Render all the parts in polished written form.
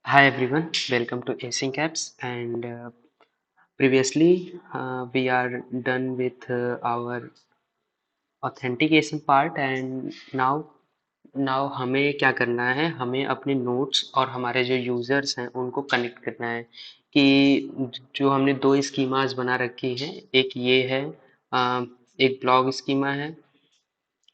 Hi everyone, welcome to Async Apps. And previously, we are done with our authentication part, and now हमें क्या करना है? हमें अपने नोट्स और हमारे जो यूजर्स हैं उनको कनेक्ट करना है कि जो हमने दो स्कीमास बना रखी हैं, एक ये है, एक ब्लॉग स्कीमा है,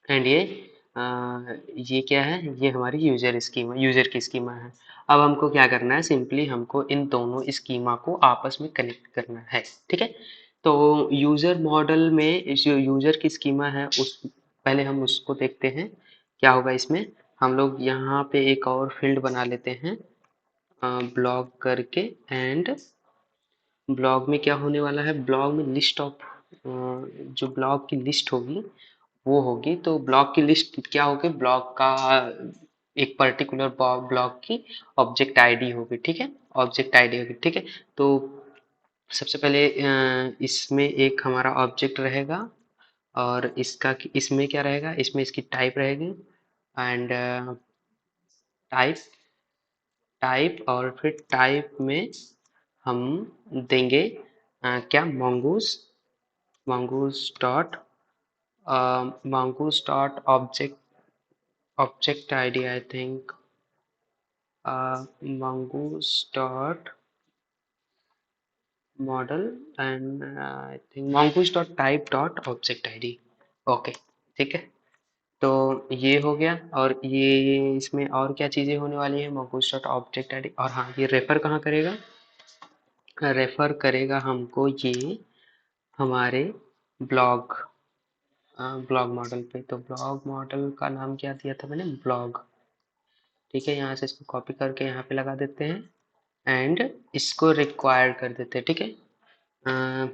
एंड ये क्या है? ये हमारी यूजर की स्कीमा है। अब हमको क्या करना है? सिंपली हमको इन दोनों स्कीमा को आपस में कनेक्ट करना है। ठीक है, तो यूजर मॉडल में जो यूजर की स्कीमा है उस पहले हम उसको देखते हैं क्या होगा इसमें। हम लोग यहाँ पे एक और फील्ड बना लेते हैं ब्लॉग करके। एंड ब्लॉग में क्या होने वाला है? ब्लॉग में लिस्ट ऑफ जो ब्लॉग की लिस्ट होगी वो होगी। तो ब्लॉक की लिस्ट क्या होगी? ब्लॉक का एक पर्टिकुलर ब्लॉक की ऑब्जेक्ट आईडी होगी। ठीक है, ऑब्जेक्ट आईडी होगी। ठीक है, तो सबसे पहले इसमें एक हमारा ऑब्जेक्ट रहेगा और इसमें क्या रहेगा? इसमें इसकी टाइप रहेगी एंड टाइप टाइप और फिर टाइप में हम देंगे क्या? mongoose dot object ID, I think mongoose dot model and I think mongoose dot type dot object id। Okay, ठीक है, तो ये हो गया। और ये इसमें और क्या चीजें होने वाली है? mongoose dot object id। और हाँ, ये रेफर कहाँ करेगा? रेफर करेगा हमको ये हमारे ब्लॉग ब्लॉग मॉडल पे। तो ब्लॉग मॉडल का नाम क्या दिया था मैंने? ब्लॉग। ठीक है, यहाँ से इसको कॉपी करके यहाँ पे लगा देते हैं एंड इसको रिक्वायर्ड कर देते हैं। ठीक है, अ,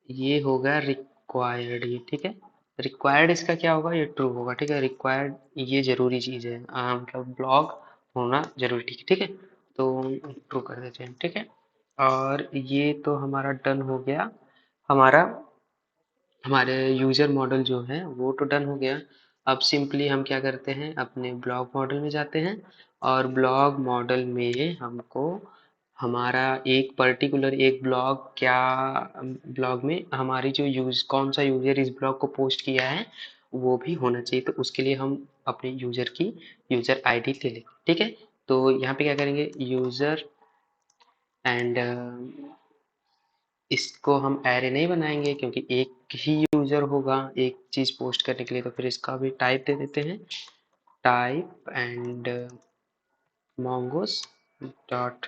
ये होगा रिक्वायर्ड। ये ठीक है, रिक्वायर्ड इसका क्या होगा? ये ट्रू होगा। ठीक है, रिक्वायर्ड ये जरूरी चीज़ है, मतलब ब्लॉग होना जरूरी। ठीक है, ठीक है, तो ट्रू कर देते हैं। ठीक है, और ये तो हमारा डन हो गया। हमारा हमारे यूजर मॉडल जो है वो तो डन हो गया। अब सिंपली हम क्या करते हैं? अपने ब्लॉग मॉडल में जाते हैं और ब्लॉग मॉडल में हमको हमारा एक पर्टिकुलर एक ब्लॉग क्या, ब्लॉग में हमारी जो कौन सा यूजर इस ब्लॉग को पोस्ट किया है वो भी होना चाहिए। तो उसके लिए हम अपने यूजर की यूजर आईडी ले लेंगे। ठीक है, तो यहाँ पे क्या करेंगे? यूजर एंड इसको हम एरे नहीं बनाएंगे क्योंकि एक ही यूजर होगा एक चीज पोस्ट करने के लिए। तो फिर इसका भी टाइप दे देते हैं, type and mongoose dot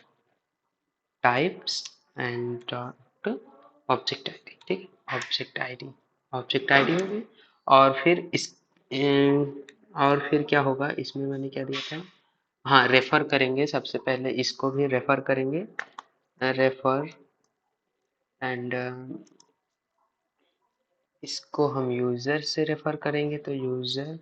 types and dot object ID. ठीक है, ऑब्जेक्ट आईडी होगी। और फिर और फिर क्या होगा इसमें? मैंने क्या दिया था? हाँ, रेफर करेंगे। सबसे पहले इसको भी रेफर करेंगे, रेफर एंड इसको हम यूजर से रेफर करेंगे। तो यूजर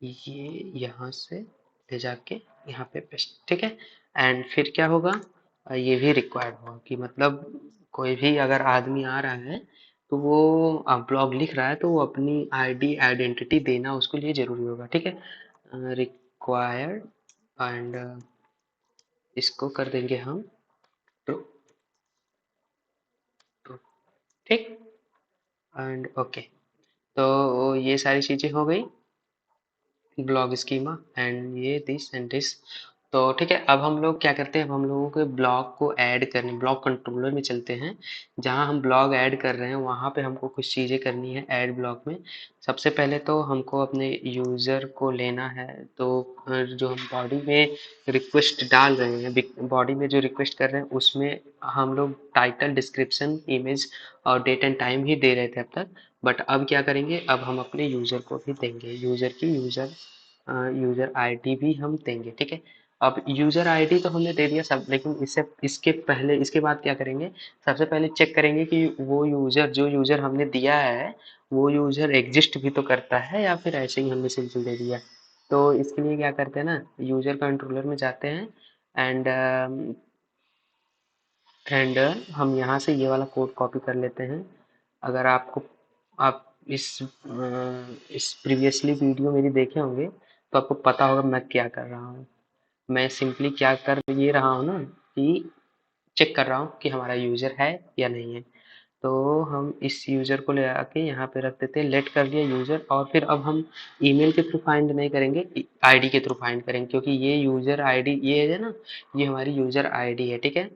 ये यहाँ से ले जाके यहाँ पे पेस्ट। ठीक है, एंड फिर क्या होगा? ये भी रिक्वायर्ड होगा कि मतलब कोई भी अगर आदमी आ रहा है तो वो ब्लॉग लिख रहा है तो वो अपनी आईडी आइडेंटिटी देना उसके लिए जरूरी होगा। ठीक है, रिक्वायर्ड एंड इसको कर देंगे हम ट्रू। ट्रू, ठीक, एंड ओके। तो ये सारी चीजें हो गई ब्लॉग स्कीमा एंड ये दिस एंड दिस। तो ठीक है, अब हम लोग क्या करते हैं? अब हम लोगों के ब्लॉग को ऐड करने ब्लॉग कंट्रोलर में चलते हैं। जहां हम ब्लॉग ऐड कर रहे हैं वहां पे हमको कुछ चीज़ें करनी है ऐड ब्लॉग में। सबसे पहले तो हमको अपने यूज़र को लेना है। तो जो हम बॉडी में रिक्वेस्ट डाल रहे हैं, बॉडी में जो रिक्वेस्ट कर रहे हैं उसमें हम लोग टाइटल, डिस्क्रिप्शन, इमेज और डेट एंड टाइम ही दे रहे थे अब तक। बट अब क्या करेंगे? अब हम अपने यूज़र को भी देंगे, यूज़र आईडी भी हम देंगे। ठीक है, अब यूज़र आईडी तो हमने दे दिया सब, लेकिन इसके बाद क्या करेंगे? सबसे पहले चेक करेंगे कि वो जो यूज़र हमने दिया है वो यूज़र एग्जिस्ट भी तो करता है या फिर ऐसे ही हमने सिंपल दे दिया। तो इसके लिए क्या करते हैं ना, यूज़र कंट्रोलर में जाते हैं एंड हम यहाँ से ये वाला कोड कॉपी कर लेते हैं। अगर आप इस प्रीवियसली वीडियो मेरी देखे होंगे तो आपको पता होगा मैं क्या कर रहा हूँ। मैं सिंपली क्या कर ये रहा हूँ ना कि चेक कर रहा हूँ कि हमारा यूजर है या नहीं है। तो हम इस यूजर को ले आके यहाँ पे रख देते हैं, लेट कर दिया यूजर। और फिर अब हम ईमेल के थ्रू फाइंड नहीं करेंगे, आईडी के थ्रू फाइंड करेंगे, क्योंकि ये यूजर आईडी ये है ना, ये हमारी यूजर आईडी है, ठीक है।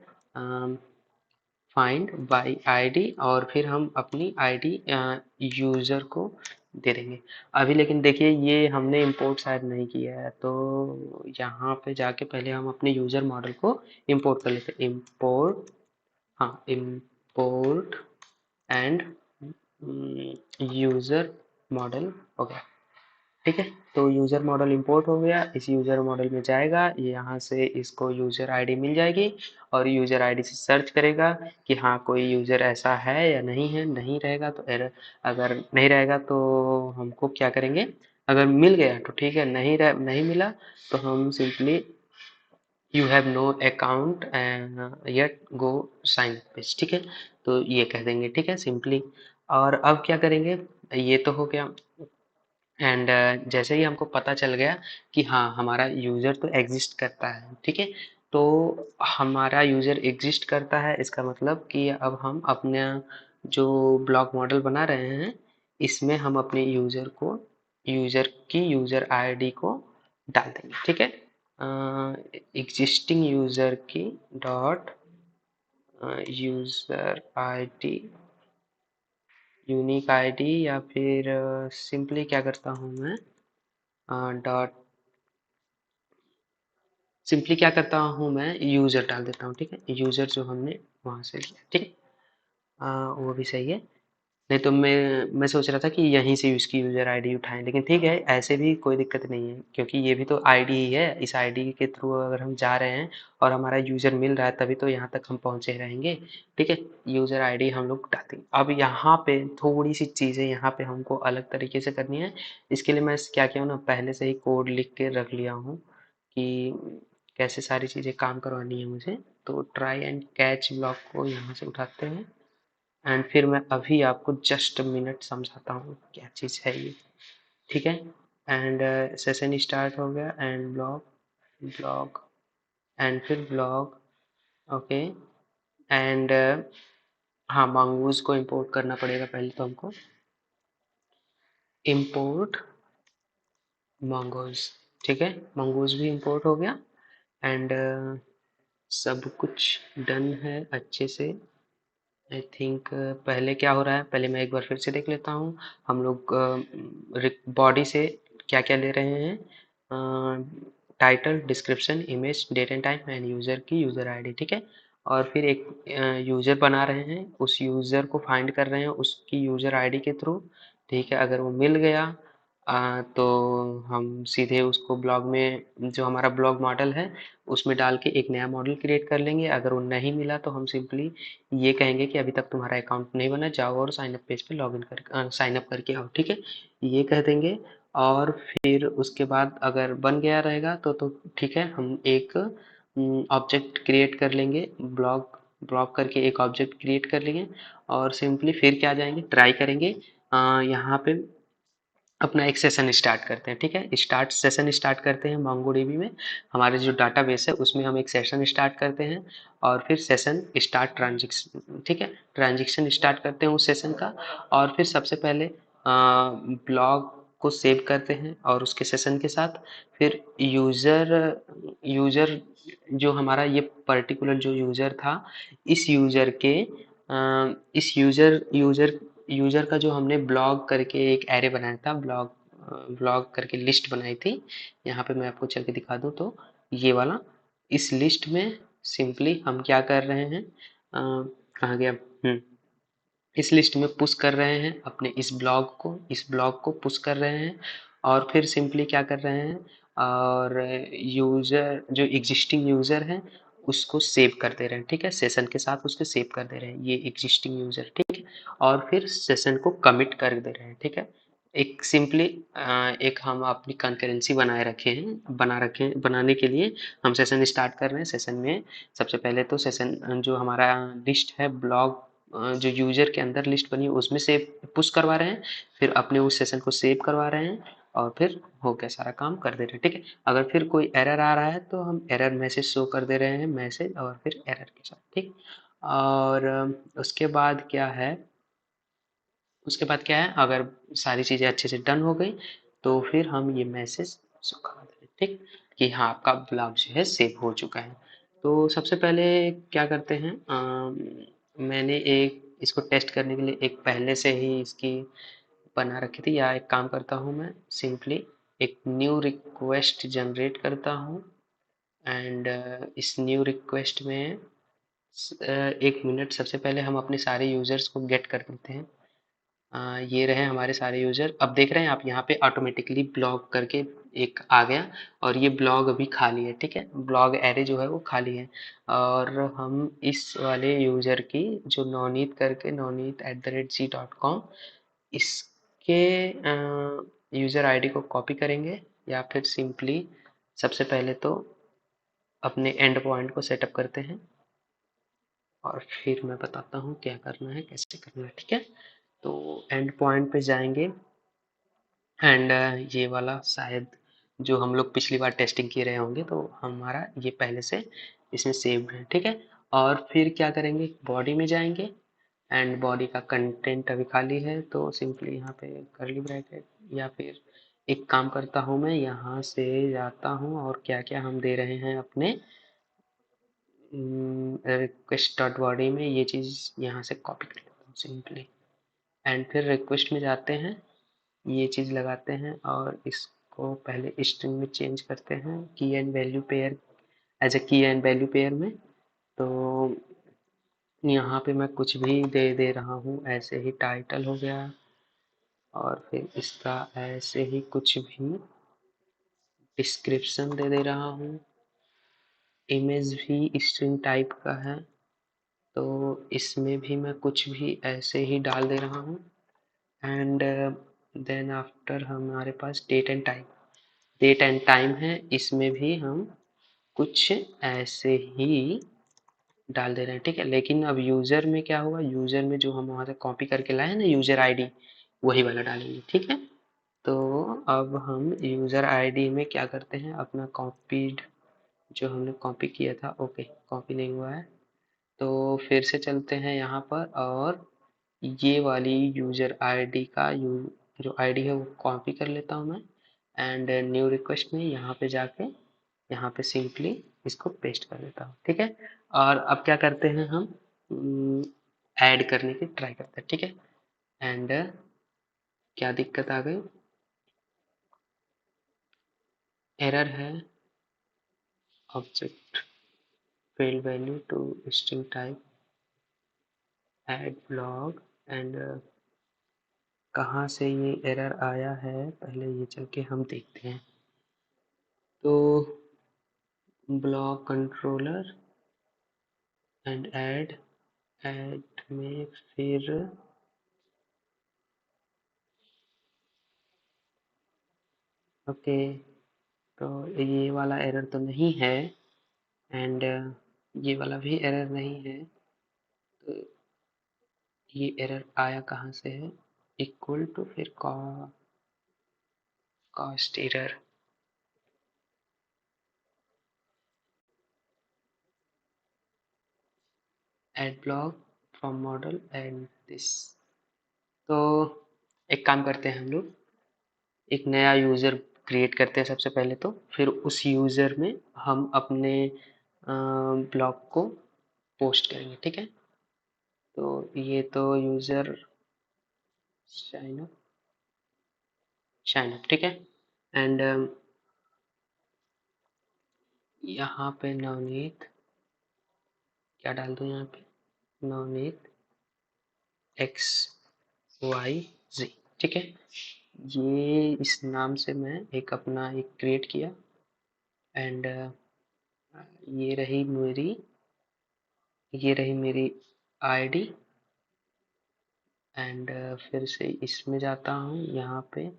फाइंड बाय आईडी, और फिर हम अपनी आईडी यूजर को दे देंगे अभी। लेकिन देखिए ये हमने इंपोर्ट शायद नहीं किया है, तो यहाँ पे जाके पहले हम अपने यूजर मॉडल को इंपोर्ट कर लेते हैं। इंपोर्ट, हाँ, इंपोर्ट एंड यूजर मॉडल हो गया, ठीक है। तो यूजर मॉडल इंपोर्ट हो गया, इस यूजर मॉडल में जाएगा, ये यहाँ से इसको यूजर आईडी मिल जाएगी, और यूजर आईडी से सर्च करेगा कि हाँ कोई यूजर ऐसा है या नहीं है। नहीं रहेगा तो एरर, अगर नहीं रहेगा तो हमको क्या करेंगे, अगर मिल गया तो ठीक है, नहीं मिला तो हम simply you have no account yet go sign page, ठीक है। तो ये कह देंगे, ठीक है, सिंपली। और अब क्या करेंगे, ये तो हो गया। एंड जैसे ही हमको पता चल गया कि हाँ हमारा यूज़र तो एग्जिस्ट करता है, ठीक है। तो हमारा यूज़र एग्जिस्ट करता है, इसका मतलब कि अब हम अपना जो ब्लॉक मॉडल बना रहे हैं, इसमें हम अपने यूज़र को, यूज़र की यूज़र आईडी को डाल देंगे, ठीक है। एग्जिस्टिंग यूज़र की dot user ID, unique ID, या फिर सिंपली क्या करता हूँ मैं, डॉट, सिंपली क्या करता हूँ मैं, यूज़र डाल देता हूँ, ठीक है। यूज़र जो हमने वहाँ से लिया, ठीक है। वो भी सही है। नहीं तो मैं सोच रहा था कि यहीं से इसकी यूज़र आईडी उठाएं, लेकिन ठीक है, ऐसे भी कोई दिक्कत नहीं है, क्योंकि ये भी तो आईडी ही है। इस आईडी के थ्रू अगर हम जा रहे हैं और हमारा यूज़र मिल रहा है, तभी तो यहाँ तक हम पहुँचे रहेंगे, ठीक है। यूज़र आईडी हम लोग डालते हैं। अब यहाँ पे थोड़ी सी चीज़ें यहाँ पे हमको अलग तरीके से करनी है। इसके लिए मैं क्या किया हूँ ना, पहले से ही कोड लिख के रख लिया हूँ कि कैसे सारी चीज़ें काम करवानी है मुझे। तो ट्राई एंड कैच ब्लॉक को यहाँ से उठाते हैं, एंड फिर मैं अभी आपको जस्ट मिनट समझाता हूँ क्या चीज़ है ये, ठीक है। एंड सेशन स्टार्ट हो गया, एंड ब्लॉग, ब्लॉग, एंड फिर ब्लॉग, ओके। एंड हाँ, मंगूज को इंपोर्ट करना पड़ेगा पहले तो हमको। इंपोर्ट मंगूज, ठीक है, मंगूज भी इंपोर्ट हो गया। एंड सब कुछ डन है अच्छे से। आई थिंक पहले क्या हो रहा है, पहले मैं एक बार फिर से देख लेता हूँ। हम लोग बॉडी से क्या क्या ले रहे हैं, title, description, image, date and time, and user की यूज़र आईडी, ठीक है। और फिर एक यूज़र बना रहे हैं, उस यूज़र को फाइंड कर रहे हैं उसकी यूज़र आईडी के थ्रू, ठीक है। अगर वो मिल गया तो हम सीधे उसको ब्लॉग में, जो हमारा ब्लॉग मॉडल है उसमें डाल के एक नया मॉडल क्रिएट कर लेंगे। अगर वो नहीं मिला तो हम सिंपली ये कहेंगे कि अभी तक तुम्हारा अकाउंट नहीं बना, जाओ और साइन अप पेज पे लॉगिन कर साइन अप करके आओ, ठीक है, ये कह देंगे। और फिर उसके बाद अगर बन गया रहेगा तो ठीक है, हम एक ऑब्जेक्ट क्रिएट कर लेंगे, ब्लॉग ब्लॉग करके एक ऑब्जेक्ट क्रिएट कर लेंगे। और सिंपली फिर क्या जाएंगे, ट्राई करेंगे, यहाँ पे अपना एक सेशन स्टार्ट करते हैं, ठीक है। सेशन स्टार्ट करते हैं मोंगोडीबी में, हमारे जो डाटाबेस है उसमें हम एक सेशन स्टार्ट करते हैं। और फिर सेशन स्टार्ट ट्रांजेक्शन, ठीक है, ट्रांजेक्शन स्टार्ट करते हैं उस सेशन का। और फिर सबसे पहले ब्लॉग को सेव करते हैं और उसके सेशन के साथ। फिर यूज़र यूज़र जो हमारा ये पर्टिकुलर जो यूज़र था, इस यूज़र के इस यूज़र का जो हमने ब्लॉग करके एक एरे बनाया था, ब्लॉग करके लिस्ट बनाई थी। यहाँ पे मैं आपको चल के दिखा दूँ तो ये वाला, इस लिस्ट में सिंपली हम क्या कर रहे हैं, कहाँ गया, इस लिस्ट में पुश कर रहे हैं अपने इस ब्लॉग को पुश कर रहे हैं। और फिर सिंपली क्या कर रहे हैं, और यूज़र जो एग्जिस्टिंग यूज़र है उसको सेव कर दे रहे हैं, ठीक है, सेशन के साथ उसके सेव कर दे रहे हैं, ये एग्जिस्टिंग यूज़र, ठीक है। और फिर सेशन को कमिट कर दे रहे हैं, ठीक है। एक सिंपली एक हम अपनी कंकरेंसी बनाने के लिए हम सेशन स्टार्ट कर रहे हैं। सेशन में सबसे पहले तो सेशन जो हमारा लिस्ट है, ब्लॉग जो यूजर के अंदर लिस्ट बनी है उसमें से पुश करवा रहे हैं, फिर अपने उस सेशन को सेव करवा रहे हैं। और फिर हो गया, सारा काम कर दे रहे हैं। ठीक है, अगर फिर कोई एरर आ रहा है तो हम एरर मैसेज शो कर दे रहे हैं, मैसेज और फिर एरर के साथ। ठीक, और उसके बाद क्या है, अगर सारी चीज़ें अच्छे से डन हो गई तो फिर हम ये मैसेज शो करा देंगे। ठीक, कि हाँ आपका ब्लॉग जो है सेव हो चुका है। तो सबसे पहले क्या करते हैं, मैंने एक इसको टेस्ट करने के लिए एक पहले से ही इसकी बना रखी थी, या एक काम करता हूँ मैं सिंपली एक न्यू रिक्वेस्ट जनरेट करता हूँ। एंड इस न्यू रिक्वेस्ट में 1 मिनट, सबसे पहले हम अपने सारे यूजर्स को गेट कर लेते हैं। ये रहे हमारे सारे यूजर। अब देख रहे हैं आप यहाँ पे ऑटोमेटिकली ब्लॉग करके एक आ गया, और ये ब्लॉग अभी खाली है। ठीक है, ब्लॉग एरे जो है वो खाली है। और हम इस वाले यूजर की जो नवनीत करके navneet@gmail.com, इसके यूजर आईडी को कॉपी करेंगे, या फिर सिंपली सबसे पहले तो अपने एंड पॉइंट को सेटअप करते हैं, और फिर मैं बताता हूँ क्या करना है, कैसे करना है। ठीक है, तो एंड पॉइंट पे जाएंगे, एंड ये वाला शायद जो हम लोग पिछली बार टेस्टिंग किए रहे होंगे, तो हमारा ये पहले से इसमें सेव्ड है। ठीक है, और फिर क्या करेंगे, बॉडी में जाएंगे, एंड बॉडी का कंटेंट अभी खाली है तो सिंपली यहाँ पे कर्ली ब्रैकेट, या फिर एक काम करता हूँ मैं यहाँ से जाता हूँ, और क्या क्या हम दे रहे हैं अपने रिक्वेस्ट डॉट बॉडी में, ये चीज़ यहाँ से कॉपी कर लेता हूँ सिंपली। एंड फिर रिक्वेस्ट में जाते हैं, ये चीज़ लगाते हैं, और इसको पहले स्ट्रिंग में चेंज करते हैं, key and value pair, as a key and value pair में। तो यहाँ पे मैं कुछ भी दे दे रहा हूँ, ऐसे ही टाइटल हो गया, और फिर इसका ऐसे ही कुछ भी डिस्क्रिप्शन दे दे रहा हूँ। इमेज भी स्ट्रिंग टाइप का है, तो इसमें भी मैं कुछ भी ऐसे ही डाल दे रहा हूँ। एंड देन आफ्टर हमारे पास डेट एंड टाइम है, इसमें भी हम कुछ ऐसे ही डाल दे रहे हैं। ठीक है, लेकिन अब यूज़र में क्या हुआ, यूज़र में जो हम वहाँ से कॉपी करके लाए हैं ना यूज़र आईडी, वही वाला डालेंगे। ठीक है, तो अब हम यूज़र आईडी में क्या करते हैं, अपना कॉपीड जो हमने कॉपी किया था, ओके कॉपी नहीं हुआ है, तो फिर से चलते हैं यहाँ पर, और ये वाली यूज़र आईडी का जो आईडी है वो कॉपी कर लेता हूँ मैं, एंड न्यू रिक्वेस्ट में यहाँ पे जाके यहाँ पे सिंपली इसको पेस्ट कर देता हूँ। ठीक है, और अब क्या करते हैं, हम ऐड करने की ट्राई करते हैं। ठीक है, एंड क्या दिक्कत आ गई, एरर है, object failed value to string type add blog, and कहाँ से ये एरर आया है पहले ये चल के हम देखते हैं। तो ब्लॉक कंट्रोलर एंड ऐड में फिर ओके, तो ये वाला एरर तो नहीं है, एंड ये वाला भी एरर नहीं है, तो ये एरर आया कहाँ से है, इक्वल टू फिर cost error, add block from model and this. तो एक काम करते हैं, हम लोग एक नया यूज़र क्रिएट करते हैं सबसे पहले, तो फिर उस यूज़र में हम अपने ब्लॉग को पोस्ट करेंगे। ठीक है, तो ये तो यूज़र शाइन अप ठीक है, एंड यहाँ पे नवनीत, क्या डाल दूँ यहाँ पे, नवनीत एक्स वाई जी। ठीक है, ये इस नाम से मैं एक अपना एक क्रिएट किया, एंड ये रही मेरी आईडी, एंड फिर से इसमें जाता हूँ, यहाँ पे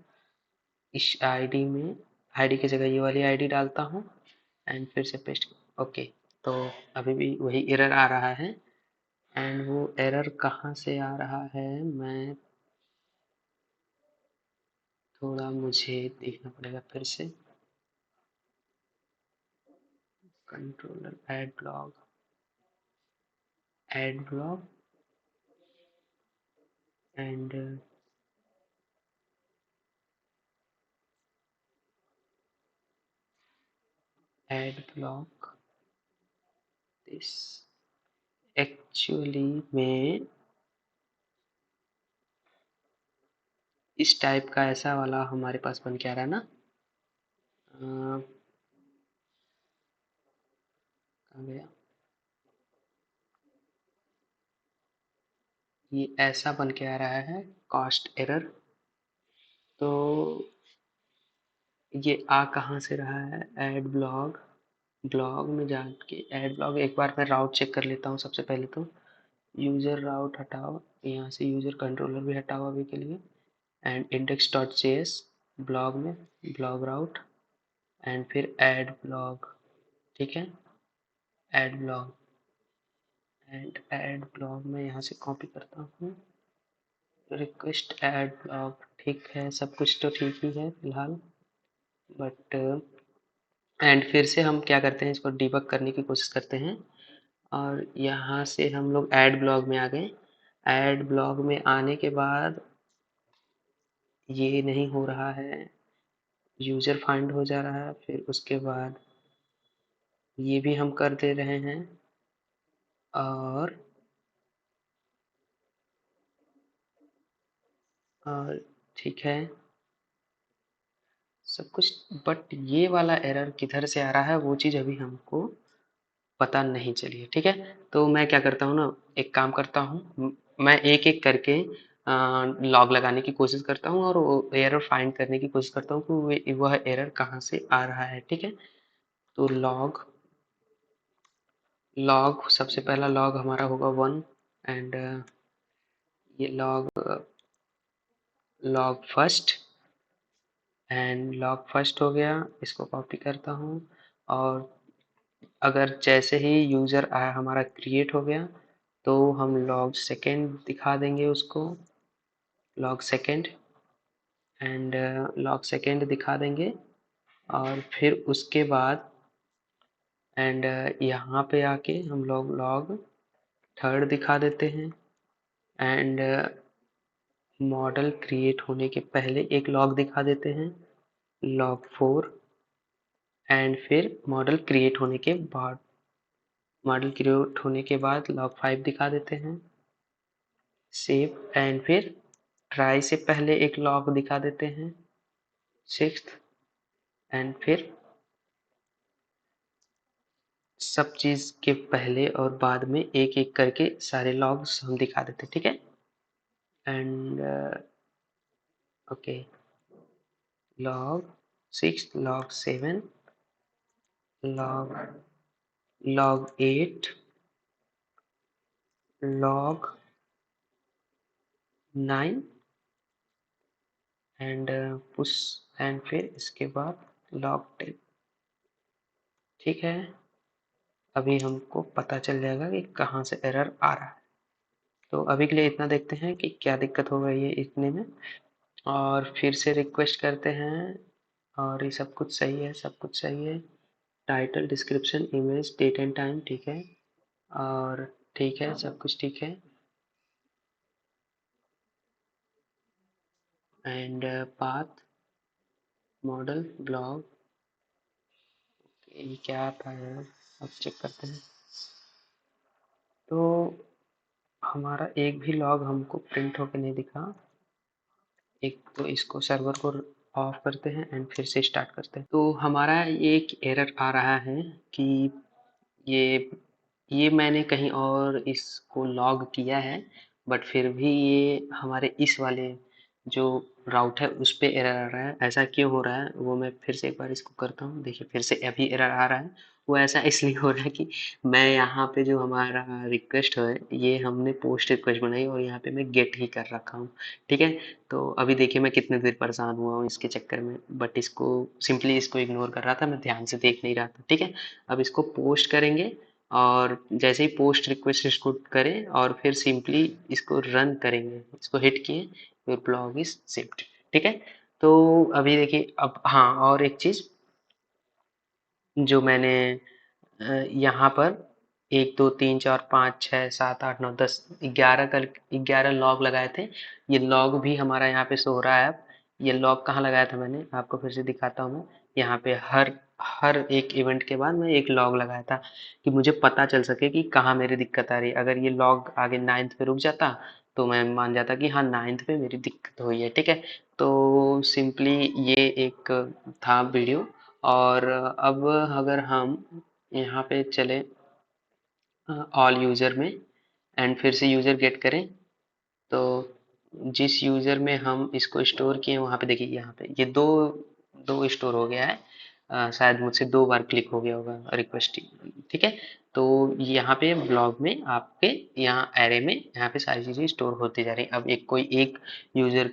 इस आईडी में आईडी की जगह ये वाली आईडी डालता हूँ, एंड फिर से पेस्ट। ओके, तो अभी भी वही एरर आ रहा है, एंड वो एरर कहाँ से आ रहा है, मैं थोड़ा मुझे देखना पड़ेगा फिर से। Controller add blog and add blog this. Actually में इस टाइप का ऐसा वाला हमारे पास बन के आ रहा है ना। कहाँ गया? ये ऐसा बन के आ रहा है कास्ट एरर। तो ये आ कहाँ से रहा है? ऐड ब्लॉग, ब्लॉग में जाके ऐड ब्लॉग, एक बार मैं राउट चेक कर लेता हूँ सबसे पहले तो। यूज़र राउट हटाओ, यहाँ से यूज़र कंट्रोलर भी हटाओ अभी के लिए, and index dot JS blog में ब्लॉग राउट एंड फिर ऐड ब्लॉग। ठीक है, add blog and add blog में यहाँ से कॉपी करता हूँ, रिक्वेस्ट ऐड ब्लॉग। ठीक है, सब कुछ तो ठीक ही है फिलहाल, बट एंड फिर से हम क्या करते हैं, इसको डिबग करने की कोशिश करते हैं। और यहाँ से हम लोग ऐड ब्लॉग में आ गए। ऐड ब्लॉग में आने के बाद ये नहीं हो रहा है, यूज़र फाइंड हो जा रहा है, फिर उसके बाद ये भी हम कर दे रहे हैं। और और ठीक है सब कुछ, बट ये वाला एरर किधर से आ रहा है वो चीज़ अभी हमको पता नहीं चली है। ठीक है, तो मैं क्या करता हूँ ना, एक काम करता हूँ, मैं एक एक करके लॉग लगाने की कोशिश करता हूँ और वो एरर फाइंड करने की कोशिश करता हूँ कि वह एरर कहाँ से आ रहा है। ठीक है, तो लॉग लॉग सबसे पहला लॉग हमारा होगा 1 एंड ये log log first and log first हो गया। इसको कॉपी करता हूँ और अगर जैसे ही यूज़र आया हमारा क्रिएट हो गया तो हम लॉग सेकेंड दिखा देंगे उसको, log second and log second दिखा देंगे। और फिर उसके बाद एंड यहाँ पे आके हम लोग लॉग थर्ड दिखा देते हैं एंड मॉडल क्रिएट होने के पहले एक लॉग दिखा देते हैं, लॉग 4 एंड फिर मॉडल क्रिएट होने के बाद लॉग 5 दिखा देते हैं, सेव एंड फिर ट्राई से पहले एक लॉग दिखा देते हैं, सिक्स्थ एंड फिर सब चीज़ के पहले और बाद में एक एक करके सारे लॉग्स हम दिखा देते हैं। ठीक है, and okay, log 6, log 7, log log 8, log 9 and push and फिर इसके बाद लॉग 10। ठीक है, अभी हमको पता चल जाएगा कि कहाँ से एरर आ रहा है। तो अभी के लिए इतना देखते हैं कि क्या दिक्कत हो रही है इतने में, और फिर से रिक्वेस्ट करते हैं। और ये सब कुछ सही है, सब कुछ सही है, title description image date and time ठीक है, और ठीक है सब कुछ ठीक है एंड पाथ मॉडल ब्लॉग। ये क्या आता है अब चेक करते हैं। तो हमारा एक भी लॉग हमको प्रिंट होकर नहीं दिखा। एक तो इसको सर्वर को ऑफ करते हैं एंड फिर से स्टार्ट करते हैं। तो हमारा एक एरर आ रहा है कि ये ये मैंने कहीं और इसको लॉग किया है, बट फिर भी ये हमारे इस वाले जो राउट है उस पे एरर आ रहा है। ऐसा क्यों हो रहा है वो मैं फिर से एक बार इसको करता हूँ। देखिए फिर से अभी एरर आ रहा है। वो ऐसा इसलिए हो रहा है कि मैं यहाँ पे जो हमारा रिक्वेस्ट है ये हमने पोस्ट रिक्वेस्ट बनाई और यहाँ पे मैं गेट ही कर रखा हूँ। ठीक है, तो अभी देखिए मैं कितने देर परेशान हुआ हूँ इसके चक्कर में, बट इसको सिंपली इसको इग्नोर कर रहा था, मैं ध्यान से देख नहीं रहा था। ठीक है, अब इसको पोस्ट करेंगे और जैसे ही पोस्ट रिक्वेस्ट इसको करें और फिर सिंपली इसको रन करेंगे, इसको हिट किए, योर ब्लॉग इज शिफ्ट। ठीक है, तो अभी देखिए, अब हाँ, और एक चीज़ जो मैंने यहाँ पर 1 2 3 4 5 6 7 8 9 10 11 कल 11 लॉग लगाए थे। ये लॉग भी हमारा यहाँ पे शो हो रहा है अब। ये लॉग कहाँ लगाया था मैंने, आपको फिर से दिखाता हूँ मैं। यहाँ पे हर हर एक इवेंट के बाद मैं एक लॉग लगाया था कि मुझे पता चल सके कि कहाँ मेरी दिक्कत आ रही है। अगर ये लॉग आगे 9th पे रुक जाता तो मैं मान जाता कि हाँ 9th पे मेरी दिक्कत हुई है, ठीक है। तो सिंपली ये एक था वीडियो। और अब अगर हम यहाँ पे चले ऑल यूज़र में एंड फिर से यूज़र गेट करें, तो जिस यूज़र में हम इसको स्टोर किए वहाँ पे देखिए, यहाँ पे ये दो दो स्टोर हो गया है। शायद मुझसे 2 बार क्लिक हो गया होगा रिक्वेस्ट, ठीक है। तो यहाँ पे ब्लॉग में आपके यहाँ एरे में यहाँ पे सारी चीज़ें स्टोर होती जा रही हैं। अब एक यूज़र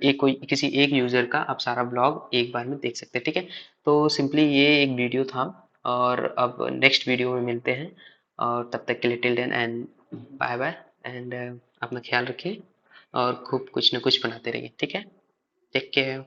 एक कोई किसी एक यूज़र का आप सारा ब्लॉग एक बार में देख सकते हैं, ठीक है। तो सिंपली ये एक वीडियो था, और अब नेक्स्ट वीडियो में मिलते हैं। और तब तक के लिए till then and bye bye. And अपना ख्याल रखिए और खूब कुछ ना कुछ बनाते रहिए, ठीक है। Take care.